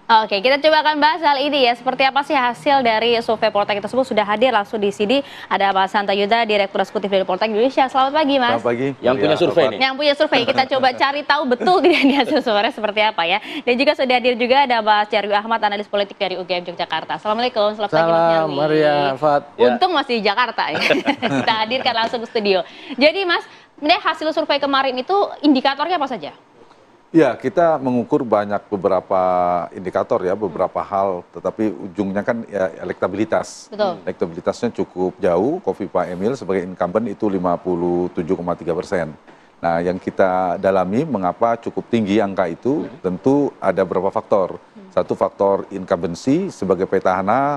Oke, kita coba akan bahas hal ini ya. Seperti apa sih hasil dari survei Poltek tersebut? Sudah hadir langsung di sini. Ada Mas Hanta Yuda, Direktur Eksekutif dari Poltek Indonesia. Selamat pagi, Mas. Selamat pagi. Yang punya survei nih. Yang punya survei. Kita coba cari tahu betul tidak nih hasil survei seperti apa ya. Dan juga sudah hadir juga ada Mas Nyarwi Ahmad, analis politik dari UGM Yogyakarta. Assalamualaikum. Selamat pagi, Mas Nyarwi. Maria, Fat. Untung masih di Jakarta ya. Kita hadirkan langsung ke studio. Jadi, Mas, hasil survei kemarin itu indikatornya apa saja? Ya, kita mengukur beberapa indikator ya, beberapa hal, tetapi ujungnya kan ya elektabilitas. Betul. Elektabilitasnya cukup jauh, Kofifah Emil sebagai incumbent itu 57,3%. Nah, yang kita dalami mengapa cukup tinggi angka itu, tentu ada beberapa faktor. Satu faktor incumbency sebagai petahana,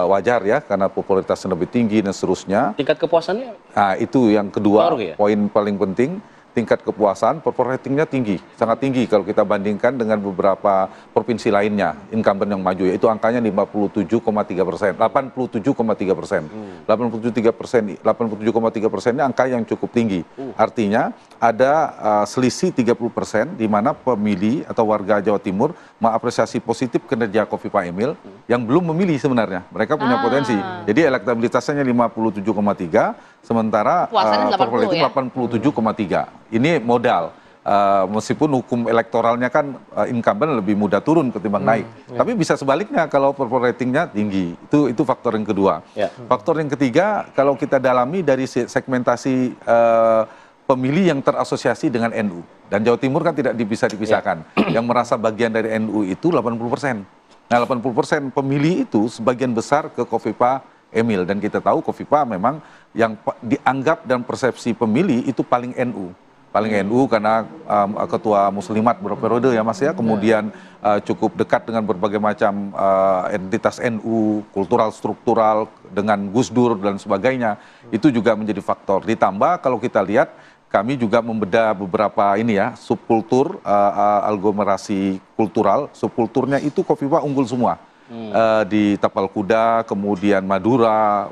wajar ya, karena popularitasnya lebih tinggi dan seterusnya. Tingkat kepuasannya? Nah, itu yang kedua, Ya? poin paling penting. Tingkat kepuasan, approval ratingnya tinggi, sangat tinggi kalau kita bandingkan dengan beberapa provinsi lainnya, incumbent yang maju, yaitu angkanya 57,3%, 87,3%. 87,3% ini angka yang cukup tinggi. Artinya ada selisih 30% di mana pemilih atau warga Jawa Timur mengapresiasi positif kinerja Kofifah Emil yang belum memilih sebenarnya. Mereka punya potensi. Jadi elektabilitasnya 57,3, sementara approval rating 87,3. Ini modal, meskipun hukum elektoralnya kan incumbent lebih mudah turun ketimbang naik. Tapi bisa sebaliknya kalau approval ratingnya tinggi. Itu faktor yang kedua. Faktor yang ketiga, kalau kita dalami dari segmentasi pemilih yang terasosiasi dengan NU. Dan Jawa Timur kan tidak bisa dipisahkan. Yang merasa bagian dari NU itu 80%. Nah, 80% pemilih itu sebagian besar ke Kofifah Emil. Dan kita tahu Kofifah memang yang dianggap dan persepsi pemilih itu paling NU. Paling NU karena ketua muslimat beberapa periode ya Mas ya, kemudian cukup dekat dengan berbagai macam entitas NU, kultural, struktural, dengan Gus Dur dan sebagainya, itu juga menjadi faktor. Ditambah kalau kita lihat, kami juga membedah beberapa ini ya, subkultur, aglomerasi kultural, subkulturnya itu Kofifah unggul semua. Di Tapal Kuda, kemudian Madura,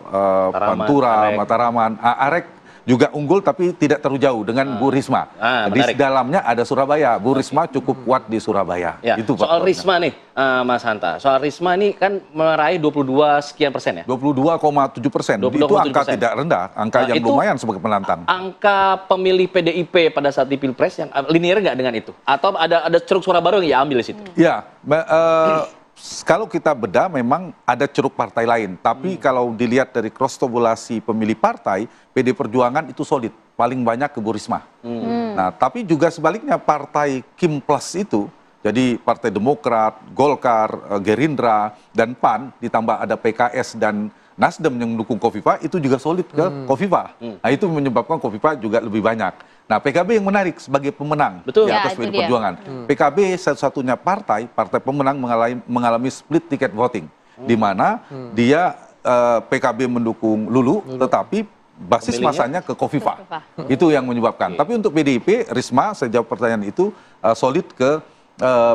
Pantura, Mataraman, Arek juga unggul tapi tidak terlalu jauh dengan Bu Risma. Di dalamnya ada Surabaya. Bu Risma cukup kuat di Surabaya. Ya, itu soal Risma nih, Mas Hanta. Soal Risma ini kan meraih 22 sekian persen ya? 22,7%. Itu angka tidak rendah, angka yang lumayan sebagai penantang. Angka pemilih PDIP pada saat di Pilpres yang linear nggak dengan itu? Atau ada ceruk suara baru yang diambil di situ? Ya, kalau kita bedah memang ada ceruk partai lain, tapi kalau dilihat dari cross tabulasi pemilih partai, PD Perjuangan itu solid, paling banyak ke Bu Risma. Nah, tapi juga sebaliknya partai Kim Plus itu, jadi Partai Demokrat, Golkar, Gerindra, dan PAN, ditambah ada PKS dan Nasdem yang mendukung Kofifah, itu juga solid ke Kofifah. Nah, itu menyebabkan Kofifah juga lebih banyak. Nah, PKB yang menarik sebagai pemenang di atas PD Perjuangan. PKB satu-satunya partai pemenang mengalami split ticket voting, di mana dia PKB mendukung Lulu, tetapi basis masanya ke Kofifah. Itu yang menyebabkan. Tapi untuk PDIP, Risma, saya jawab pertanyaan itu, solid ke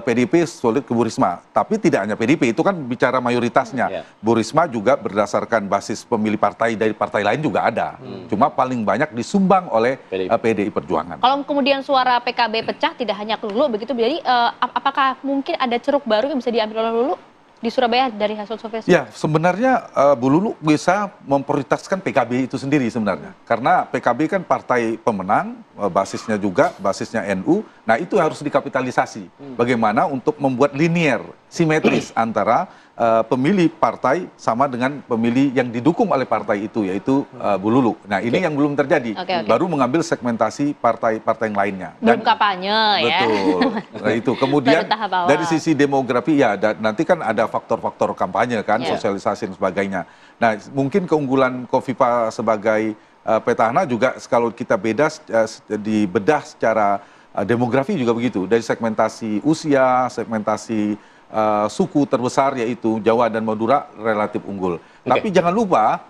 PDIP, solid ke Bu Risma. Tapi tidak hanya PDIP, itu kan bicara mayoritasnya. Bu Risma juga berdasarkan basis pemilih partai dari partai lain juga ada. Cuma paling banyak disumbang oleh PDI Perjuangan. Kalau kemudian suara PKB pecah tidak hanya ke Lulu begitu, jadi apakah mungkin ada ceruk baru yang bisa diambil oleh Lulu di Surabaya dari hasil survei? Ya, sebenarnya Bu Lulu bisa memprioritaskan PKB itu sendiri sebenarnya. Karena PKB kan partai pemenang, basisnya juga, basisnya NU. Nah, itu harus dikapitalisasi. Bagaimana untuk membuat linear, simetris antara pemilih partai sama dengan pemilih yang didukung oleh partai itu, yaitu Bu Lulu. Nah, ini yang belum terjadi. Baru mengambil segmentasi partai-partai yang lainnya. Belum kampanye ya. Betul. Nah, itu. Kemudian dari sisi demografi, ya nanti kan ada faktor-faktor kampanye kan, sosialisasi dan sebagainya. Nah, mungkin keunggulan Kofifah sebagai petahana juga kalau kita dibedah secara demografi juga begitu. Dari segmentasi usia, segmentasi suku terbesar yaitu Jawa dan Madura relatif unggul. Tapi jangan lupa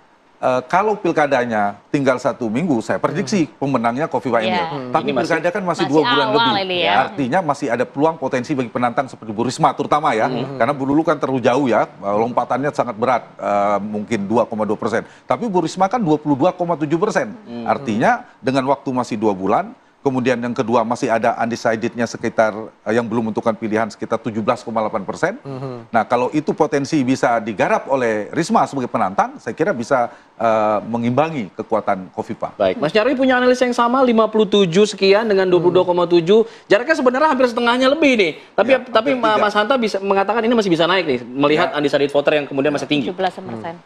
kalau pilkadanya tinggal 1 minggu, saya prediksi pemenangnya Kofifah Emil. Tapi pilkada kan masih 2 bulan lebih. Artinya masih ada peluang potensi bagi penantang seperti Bu Risma terutama ya. Karena Bu Lulu kan terlalu jauh ya, lompatannya sangat berat, mungkin 2,2%. Tapi Bu Risma kan 22,7%. Artinya dengan waktu masih 2 bulan, Kemudian yang kedua masih ada undecided-nya sekitar yang belum menentukan pilihan sekitar 17,8%. Nah, kalau itu potensi bisa digarap oleh Risma sebagai penantang, saya kira bisa mengimbangi kekuatan Khofifah. Baik, Mas Nyarwi punya analisa yang sama, 57 sekian dengan 22,7. Jaraknya sebenarnya hampir setengahnya lebih nih. Tapi Mas Hanta bisa mengatakan ini masih bisa naik nih, melihat undecided voter yang kemudian masih tinggi. 17%.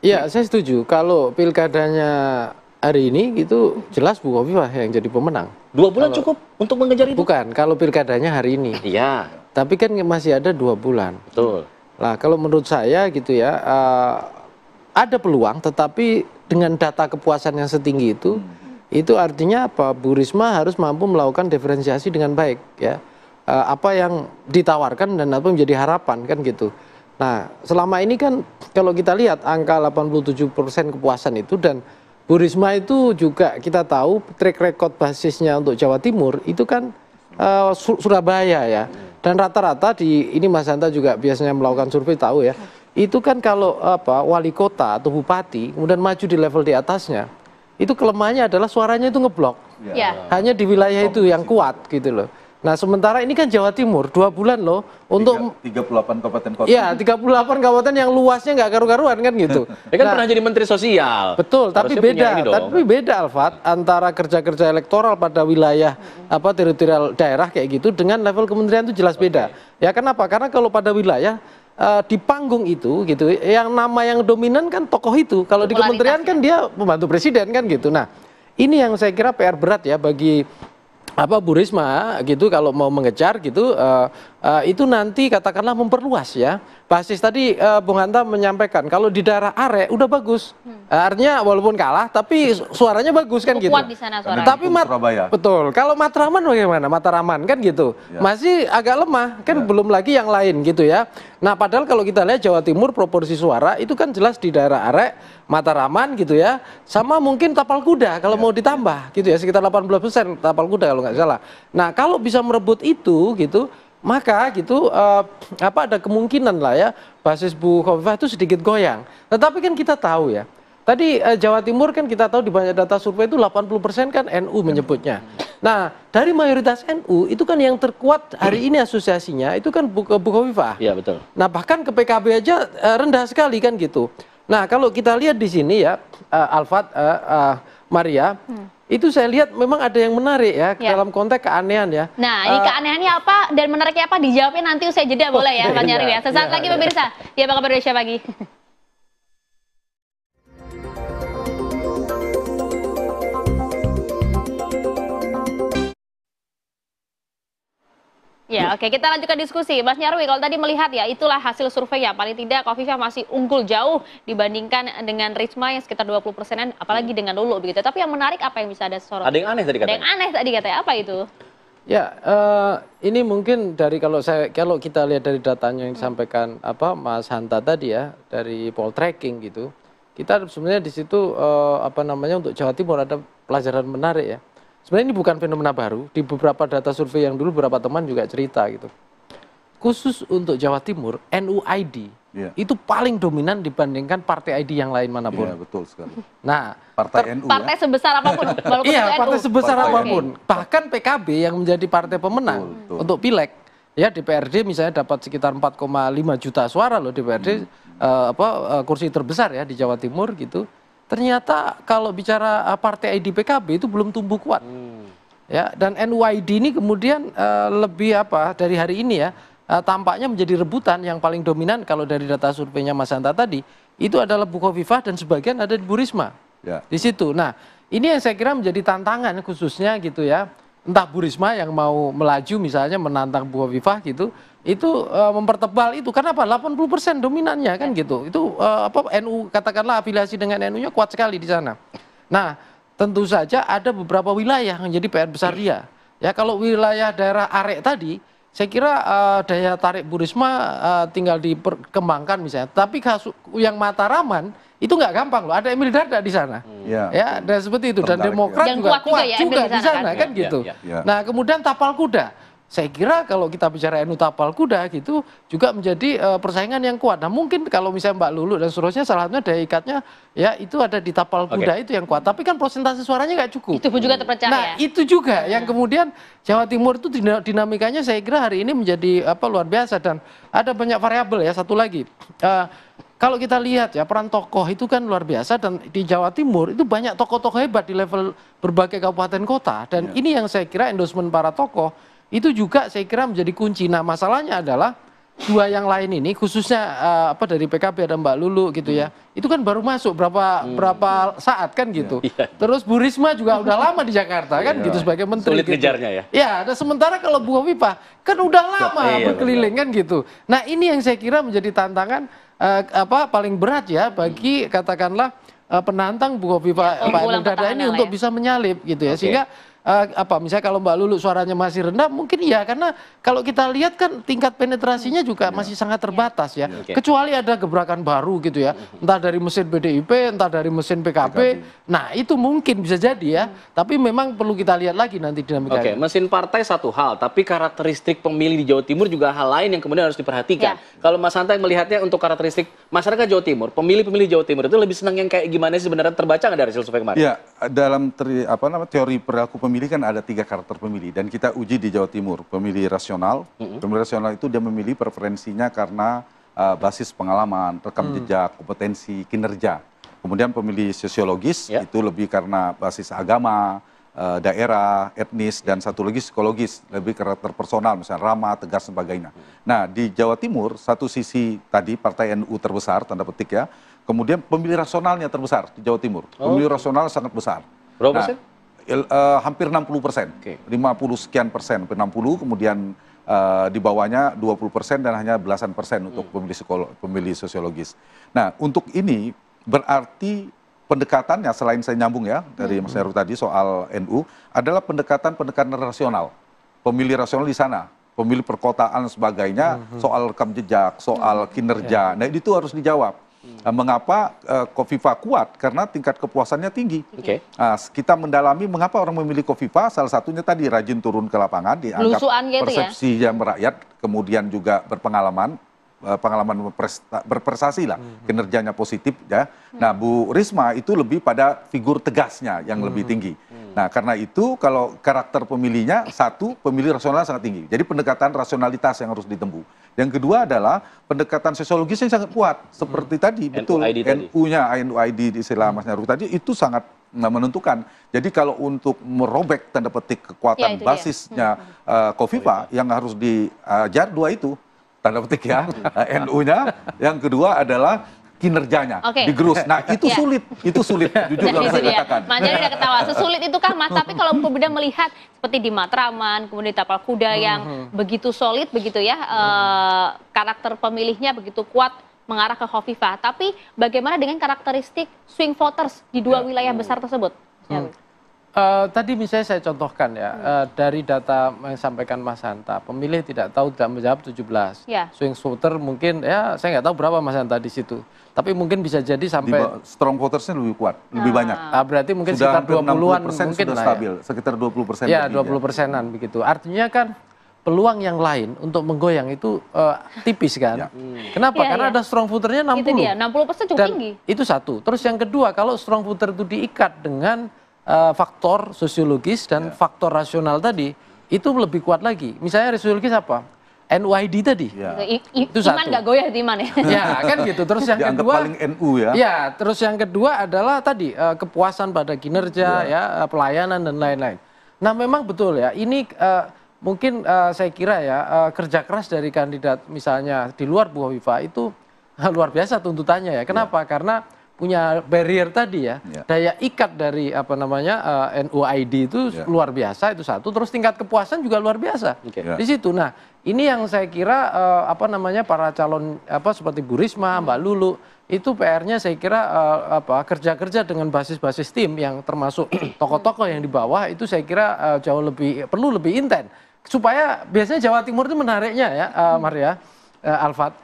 Ya, saya setuju. Kalau pilkadanya hari ini itu jelas Bu Khofifah yang jadi pemenang. 2 bulan cukup untuk mengejar itu? Bukan, kalau pilkadanya hari ini. Iya. Tapi kan masih ada 2 bulan. Betul. Nah, kalau menurut saya gitu ya, ada peluang, tetapi dengan data kepuasan yang setinggi itu artinya apa? Bu Risma harus mampu melakukan diferensiasi dengan baik, ya. Apa yang ditawarkan dan apa yang menjadi harapan, kan gitu. Nah, selama ini kan kalau kita lihat angka 87% kepuasan itu, dan Bu Risma itu juga kita tahu track record basisnya untuk Jawa Timur itu kan Surabaya ya. Dan rata-rata ini Mas Hanta juga biasanya melakukan survei tahu ya. Itu kan kalau wali kota atau bupati kemudian maju di level di atasnya, itu kelemahannya adalah suaranya itu ngeblok. Ya. Hanya di wilayah itu yang kuat gitu loh. Nah, sementara ini kan Jawa Timur 2 bulan loh untuk 38 kabupaten kota. Iya, 38 kabupaten yang luasnya nggak karu-karuan kan gitu. Dia kan pernah jadi Menteri Sosial. Betul, tapi beda Alfat antara kerja-kerja elektoral pada wilayah teritorial daerah kayak gitu dengan level kementerian itu jelas beda. Ya kenapa? Karena kalau pada wilayah di panggung itu gitu, yang nama yang dominan kan tokoh itu. Kalau di kementerian kan dia pembantu presiden kan gitu. Nah, ini yang saya kira PR berat ya bagi Bu Risma gitu kalau mau mengejar gitu, itu nanti katakanlah memperluas ya basis. Tadi Bung Hanta menyampaikan kalau di daerah Are udah bagus, artinya walaupun kalah tapi suaranya bagus kan gitu. Kuat di sana suaranya. Tapi betul, kalau Matraman bagaimana? Matraman kan gitu, masih agak lemah kan, belum lagi yang lain gitu ya. Nah, padahal kalau kita lihat Jawa Timur proporsi suara itu kan jelas di daerah Are, Matraman gitu ya, sama mungkin Tapal Kuda kalau mau ditambah gitu ya, sekitar 18% Tapal Kuda kalau nggak salah. Nah, kalau bisa merebut itu gitu, maka gitu ada kemungkinan lah ya basis Bu Khofifah itu sedikit goyang. Tetapi kan kita tahu ya, tadi Jawa Timur kan kita tahu di banyak data survei itu 80% kan NU menyebutnya. Nah, dari mayoritas NU itu kan yang terkuat hari ini asosiasinya itu kan Bu Khofifah. Iya, betul. Nah, bahkan ke PKB aja rendah sekali kan gitu. Nah, kalau kita lihat di sini ya, Alfat, Maria, itu saya lihat memang ada yang menarik ya, dalam konteks keanehan ya. Nah, ini keanehannya apa dan menariknya apa dijawabnya nanti usai jeda boleh ya, Pak Nyarwi ya. Sesaat lagi pemirsa, di Apa Kabar Indonesia Pagi. Ya, oke, kita lanjutkan diskusi. Mas Nyarwi, kalau tadi melihat ya, itulah hasil survei ya. Paling tidak Khofifah masih unggul jauh dibandingkan dengan Risma yang sekitar 20%-an, apalagi dengan Lulu begitu. Tapi yang menarik apa yang bisa ada sorot? Ada yang aneh tadi katanya. Ada yang aneh tadi katanya, apa itu? Ya, ini mungkin dari kalau kita lihat dari datanya yang disampaikan Mas Hanta tadi ya, dari poll tracking gitu. Kita sebenarnya di situ untuk Jawa Timur ada pelajaran menarik ya. Sebenarnya ini bukan fenomena baru, di beberapa data survei yang dulu beberapa teman juga cerita gitu. Khusus untuk Jawa Timur, NUID itu paling dominan dibandingkan partai ID yang lain manapun. Iya, betul sekali. Nah, partai NU partai sebesar apapun, walaupun iya, itu partai NU. sebesar apapun. Bahkan PKB yang menjadi partai pemenang untuk pileg, ya DPRD misalnya dapat sekitar 4,5 juta suara loh DPRD, kursi terbesar ya di Jawa Timur gitu. Ternyata kalau bicara partai ID PKB itu belum tumbuh kuat. Ya, dan NUID ini kemudian lebih dari hari ini ya, tampaknya menjadi rebutan yang paling dominan kalau dari data surveinya Mas Hanta tadi, itu adalah Bu Khofifah dan sebagian ada di Bu Risma. Ya. Di situ. Nah, ini yang saya kira menjadi tantangan khususnya gitu ya. Entah Bu Risma yang mau melaju misalnya menantang Bu Khofifah gitu, itu mempertebal itu. Karena apa? 80% dominannya kan gitu. Itu NU, katakanlah afiliasi dengan NU-nya kuat sekali di sana. Nah, tentu saja ada beberapa wilayah yang jadi PR besar dia. Ya, kalau wilayah daerah Are tadi, saya kira daya tarik Bu Risma tinggal diperkembangkan misalnya. Tapi yang Mataraman itu nggak gampang loh. Ada Emil Dardak di sana. Ya, dan seperti itu. Dan Demokrat juga kuat juga di sana kan gitu. Nah, kemudian Tapal Kuda. saya kira kalau kita bicara NU Tapal Kuda gitu juga menjadi persaingan yang kuat. Nah mungkin kalau misalnya Mbak Lulu dan seterusnya salah satunya daya ikatnya ya itu ada di Tapal Kuda itu yang kuat. Tapi kan persentase suaranya nggak cukup. Itu pun juga terpercaya. Nah itu juga yang kemudian Jawa Timur itu dinamikanya saya kira hari ini menjadi luar biasa dan ada banyak variabel ya. Satu lagi. Kalau kita lihat ya peran tokoh itu kan luar biasa dan di Jawa Timur itu banyak tokoh-tokoh hebat di level berbagai kabupaten kota dan ini yang saya kira endorsement para tokoh itu juga saya kira menjadi kunci. Nah masalahnya adalah dua yang lain ini khususnya dari PKB ada Mbak Lulu gitu ya itu kan baru masuk berapa saat kan gitu. Terus Bu Risma juga udah lama di Jakarta kan gitu sebagai menteri. Sulit gitu. ngejarnya ya. Ya, dan sementara kalau Bu Hovifah kan udah lama berkeliling kan gitu. Nah ini yang saya kira menjadi tantangan paling berat ya bagi katakanlah penantang Bu Hovifah Pak Emil Dardak ini untuk bisa menyalip gitu ya sehingga misalnya kalau Mbak Lulu suaranya masih rendah mungkin iya karena kalau kita lihat kan tingkat penetrasinya juga masih sangat terbatas ya kecuali ada gebrakan baru gitu ya entah dari mesin PDIP entah dari mesin PKB. Nah itu mungkin bisa jadi ya tapi memang perlu kita lihat lagi nanti dinamikanya. Mesin partai satu hal tapi karakteristik pemilih di Jawa Timur juga hal lain yang kemudian harus diperhatikan. Kalau Mas Hanta melihatnya untuk karakteristik masyarakat Jawa Timur, pemilih Jawa Timur itu lebih senang yang kayak gimana sih sebenarnya terbaca nggak dari hasil survei kemarin? Ya, dalam teori perilaku pemilih kan ada 3 karakter pemilih dan kita uji di Jawa Timur. Pemilih rasional, pemilih rasional itu dia memilih preferensinya karena basis pengalaman, rekam jejak, kompetensi, kinerja. Kemudian pemilih sosiologis itu lebih karena basis agama, daerah, etnis, dan satu lagi psikologis, lebih karakter personal, misalnya ramah, tegas, sebagainya. Nah, di Jawa Timur, satu sisi tadi partai NU terbesar, tanda petik ya, kemudian pemilih rasionalnya terbesar di Jawa Timur. Pemilih rasional sangat besar. Berapa persen? Hampir 60%, 50 sekian persen, hampir 60, kemudian di bawahnya 20% dan hanya belasan persen untuk pemilih sosiologis. Nah, untuk ini berarti pendekatannya selain saya nyambung ya dari Mas Heru tadi soal NU adalah pendekatan rasional. Pemilih rasional di sana, pemilih perkotaan dan sebagainya, soal rekam jejak, soal kinerja. Nah, itu harus dijawab. Mengapa Khofifah kuat? Karena tingkat kepuasannya tinggi. Kita mendalami mengapa orang memilih Khofifah, salah satunya tadi rajin turun ke lapangan, dianggap persepsi yang merakyat, kemudian juga berpengalaman berprestasi lah, kinerjanya positif ya. Nah, Bu Risma itu lebih pada figur tegasnya yang lebih tinggi. Nah, karena itu kalau karakter pemilihnya satu, pemilih rasional sangat tinggi. Jadi pendekatan rasionalitas yang harus ditempuh. Yang kedua adalah pendekatan sosiologis yang sangat kuat. Seperti tadi, betul, NU-nya, NUID di istilah Mas Nyarwi tadi, itu sangat menentukan. Jadi kalau untuk merobek tanda petik kekuatan basisnya Khofifah, yang harus diajar dua itu, tanda petik ya, NU-nya, yang kedua adalah kinerjanya, digerus. Nah, itu sulit, jujur kalau saya katakan. Mas Jari udah ketawa, sesulit itukah Mas? Tapi kalau kemudian melihat seperti di Matraman, kemudian di Tapal Kuda yang begitu solid, begitu ya, karakter pemilihnya begitu kuat mengarah ke Khofifah. Tapi bagaimana dengan karakteristik swing voters di dua wilayah besar tersebut? Tadi misalnya saya contohkan ya, dari data yang disampaikan Mas Hanta, pemilih tidak tahu tidak menjawab 17. Swing voter mungkin ya saya nggak tahu berapa Mas Hanta di situ. Tapi mungkin bisa jadi sampai strong votersnya lebih kuat, lebih banyak. Berarti mungkin sekitar 20-an mungkin sudah stabil, sekitar 20%. Ya, 20%-an begitu. Artinya kan peluang yang lain untuk menggoyang itu tipis kan. Kenapa? Karena ada strong voternya 60. Itu dia, 60% cukup tinggi. Itu satu. Terus yang kedua, kalau strong voter itu diikat dengan faktor sosiologis dan faktor rasional tadi, itu lebih kuat lagi. Misalnya sosiologis apa? NUID tadi. Itu satu. Iman nggak goyah di iman ya? Ya kan gitu. Terus yang kedua, paling NU ya. Ya, terus yang kedua adalah tadi kepuasan pada kinerja, ya pelayanan dan lain-lain. Nah, memang betul ya. Ini mungkin saya kira ya kerja keras dari kandidat misalnya di luar Bu Hovifah itu luar biasa tuntutannya ya. Kenapa? Karena punya barrier tadi ya, daya ikat dari NUID itu luar biasa, itu satu. Terus tingkat kepuasan juga luar biasa di situ. Nah, ini yang saya kira para calon seperti Bu Risma, Mbak Lulu itu PR-nya saya kira kerja-kerja dengan basis-basis tim yang termasuk tokoh-tokoh yang di bawah itu saya kira jauh perlu lebih intens supaya biasanya Jawa Timur itu menariknya ya Maria, Alfat,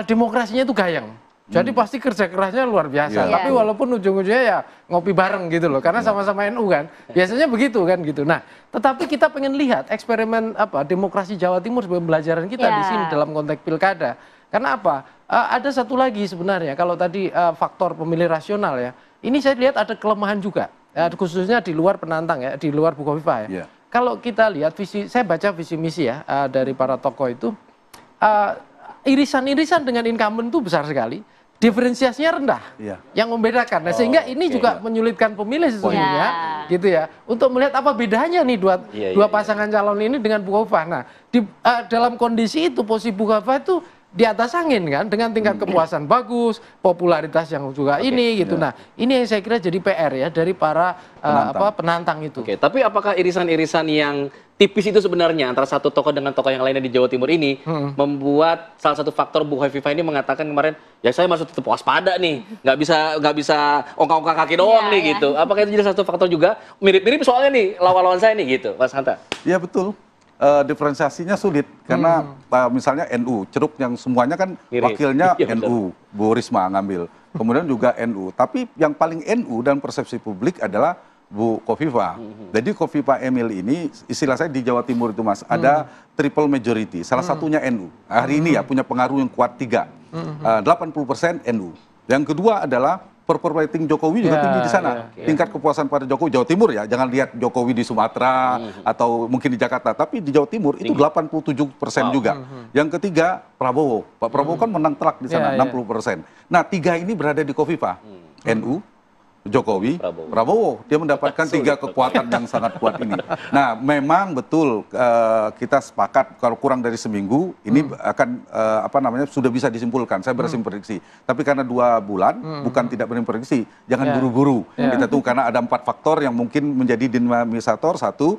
demokrasinya itu gayeng. Jadi pasti kerja kerasnya luar biasa. Iya. Tapi walaupun ujung-ujungnya ya ngopi bareng gitu loh, karena sama-sama NU kan. Biasanya begitu kan gitu. Nah, tetapi kita pengen lihat eksperimen demokrasi Jawa Timur sebagai pembelajaran kita di sini dalam konteks pilkada. Karena apa? Ada satu lagi sebenarnya, kalau tadi faktor pemilih rasional ya, ini saya lihat ada kelemahan juga, khususnya di luar penantang ya, di luar Bukofifa ya. Kalau kita lihat saya baca visi misi ya dari para tokoh itu, irisan-irisan dengan incumbent itu besar sekali, diferensiasinya rendah, yang membedakan. Nah, sehingga ini juga menyulitkan pemilih sesungguhnya, gitu ya, untuk melihat apa bedanya nih dua pasangan calon ini dengan Bukofifa. Nah, dalam kondisi itu posisi Bukofifa itu di atas angin kan, dengan tingkat kepuasan bagus, popularitas yang juga ini gitu. Nah, ini yang saya kira jadi PR ya dari para penantang itu. Oke, tapi apakah irisan-irisan yang tipis itu sebenarnya antara satu tokoh dengan tokoh yang lainnya di Jawa Timur ini membuat salah satu faktor Bukofifa ini mengatakan kemarin, ya saya masih tetap waspada nih, nggak bisa ongkang-ongkang kaki doang nih gitu. Apakah itu jadi satu faktor juga mirip-mirip soalnya nih lawan-lawan saya nih gitu, Mas Hanta? Iya betul. Diferensiasinya sulit karena misalnya NU, Ceruk yang semuanya kan wakilnya NU, Bu Risma ngambil, kemudian juga NU. Tapi yang paling NU dan persepsi publik adalah Bu Kofifa. Jadi Kofifa Emil ini istilah saya di Jawa Timur itu Mas, ada triple majority, salah satunya NU. Hari ini ya punya pengaruh yang kuat 80% NU. Yang kedua adalah purple rating Jokowi juga tinggi di sana. Tingkat kepuasan pada Jokowi, Jawa Timur ya, jangan lihat Jokowi di Sumatera atau mungkin di Jakarta, tapi di Jawa Timur itu 87% juga. Yang ketiga Prabowo, Pak Prabowo kan menang telak di sana 60%. Nah 3 ini berada di Kofifa, NU, Jokowi, Prabowo. Dia mendapatkan 3 kekuatan yang sangat kuat ini. Nah, memang betul kita sepakat kalau kurang dari seminggu ini akan sudah bisa disimpulkan. Saya berhasil prediksi. Tapi karena 2 bulan bukan tidak berdiprediksi, jangan buru-buru. Kita tunggu karena ada 4 faktor yang mungkin menjadi dinamisator. Satu,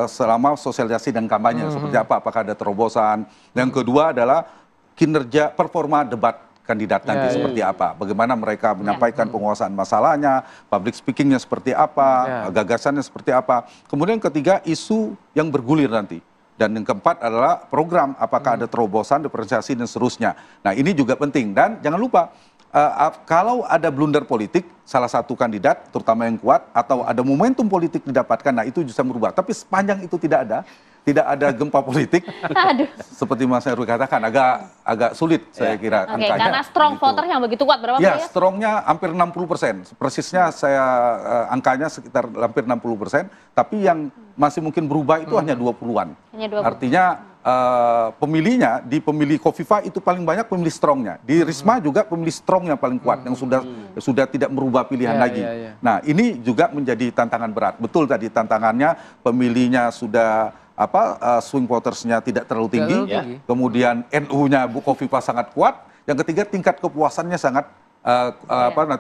selama sosialisasi dan kampanye seperti apa? Apakah ada terobosan? Yang kedua adalah kinerja performa debat kandidat nanti seperti apa, bagaimana mereka menyampaikan penguasaan masalahnya, public speakingnya seperti apa, gagasannya seperti apa. Kemudian ketiga, isu yang bergulir nanti. Dan yang keempat adalah program, apakah ada terobosan, diferensiasi, dan seterusnya. Nah ini juga penting. Dan jangan lupa, kalau ada blunder politik, salah satu kandidat, terutama yang kuat, atau ada momentum politik didapatkan, nah itu bisa merubah. Tapi sepanjang itu tidak ada gempa politik, seperti Mas Heru katakan, agak sulit saya kira angkanya. Karena strong voter yang begitu kuat, berapa ya? Strongnya hampir 60%, persisnya saya angkanya sekitar hampir 60%, tapi yang masih mungkin berubah itu hanya 20-an. Artinya pemilihnya di pemilih Kofifa itu paling banyak pemilih strongnya, di Risma juga pemilih strongnya paling kuat, yang sudah tidak merubah pilihan lagi. Nah ini juga menjadi tantangan berat. Betul tadi tantangannya, pemilihnya sudah swing votersnya tidak terlalu tinggi, kemudian NU-nya Bu Kofifa sangat kuat, yang ketiga tingkat kepuasannya sangat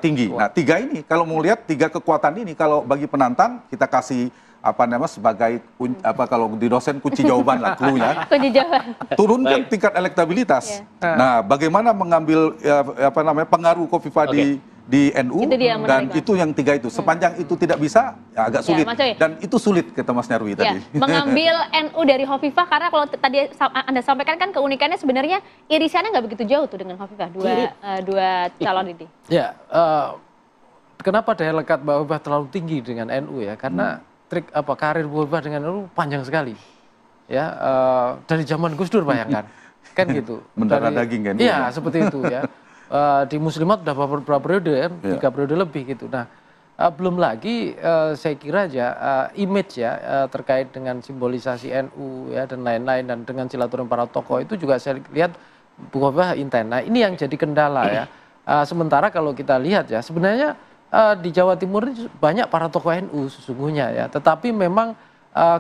tinggi. Nah 3 ini kalau mau lihat 3 kekuatan ini, kalau bagi penantang kita kasih sebagai kalau di dosen kunci jawaban lah, clue-nya. Kunci jawaban. Turunkan tingkat elektabilitas. Nah, bagaimana mengambil pengaruh Kofifa di NU, dan itu yang 3 itu. Sepanjang itu tidak bisa, ya agak sulit. Dan itu sulit kata Mas Nyarwi tadi. Mengambil NU dari Kofifa, karena kalau tadi Anda sampaikan kan keunikannya sebenarnya irisannya nggak begitu jauh tuh dengan Kofifa, dua calon ini. Ya, kenapa daya lekat Mbak Kofifa terlalu tinggi dengan NU ya? Karena trik karir Kofifa dengan NU panjang sekali. Ya, dari zaman Gus Dur bayangkan. Kan gitu. Mendarah daging kan. Iya, seperti itu ya. Di Muslimat udah beberapa periode ya, 3 periode lebih gitu. Nah, belum lagi saya kira aja image ya terkait dengan simbolisasi NU ya dan lain-lain, dan dengan silaturahmi para tokoh itu juga saya lihat Bukofifa intens. Nah, ini yang jadi kendala ya. Sementara kalau kita lihat ya, sebenarnya di Jawa Timur banyak para tokoh NU sesungguhnya ya, tetapi memang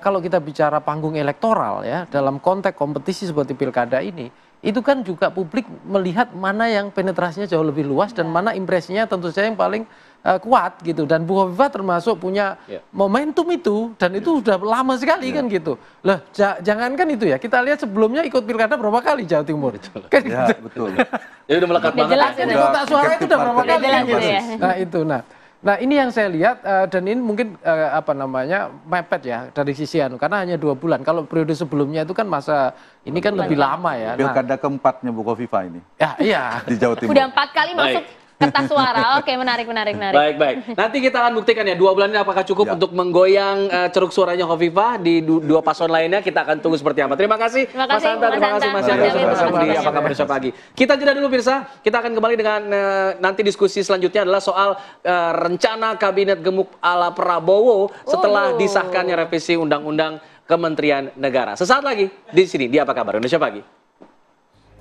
kalau kita bicara panggung elektoral ya, dalam konteks kompetisi seperti pilkada ini, itu kan juga publik melihat mana yang penetrasinya jauh lebih luas dan mana impresinya tentu saja yang paling kuat gitu. Dan Bu Kofifa termasuk punya momentum itu, dan itu sudah lama sekali kan gitu. Loh, jangankan itu ya, kita lihat sebelumnya ikut pilkada berapa kali Jawa Timur. Kan gitu. Betul. Jadi udah melekat banget. Jelas kan kotak suara itu udah berapa kali gitu. Nah itu, Nah ini yang saya lihat dan ini mungkin apa namanya mepet ya dari sisi karena hanya 2 bulan. Kalau periode sebelumnya itu kan masa ini kan lebih lama ya. Pilkada keempatnya Bu Kofifa ini Ya iya. di Jawa Timur. Udah 4 kali masuk kertas suara. Oke, menarik. Baik. Nanti kita akan buktikan ya 2 bulan ini apakah cukup untuk menggoyang ceruk suaranya Khofifah di dua paslon lainnya. Kita akan tunggu seperti apa. Terima kasih Mas Hanta, terima kasih Mas Yardi sudah bersama di Apa Kabar Indonesia Pagi. Kita jeda dulu Pirsa. Kita akan kembali dengan nanti diskusi selanjutnya adalah soal rencana kabinet gemuk ala Prabowo setelah disahkannya revisi Undang-Undang Kementerian Negara. Sesaat lagi di sini di Apa Kabar Indonesia Pagi.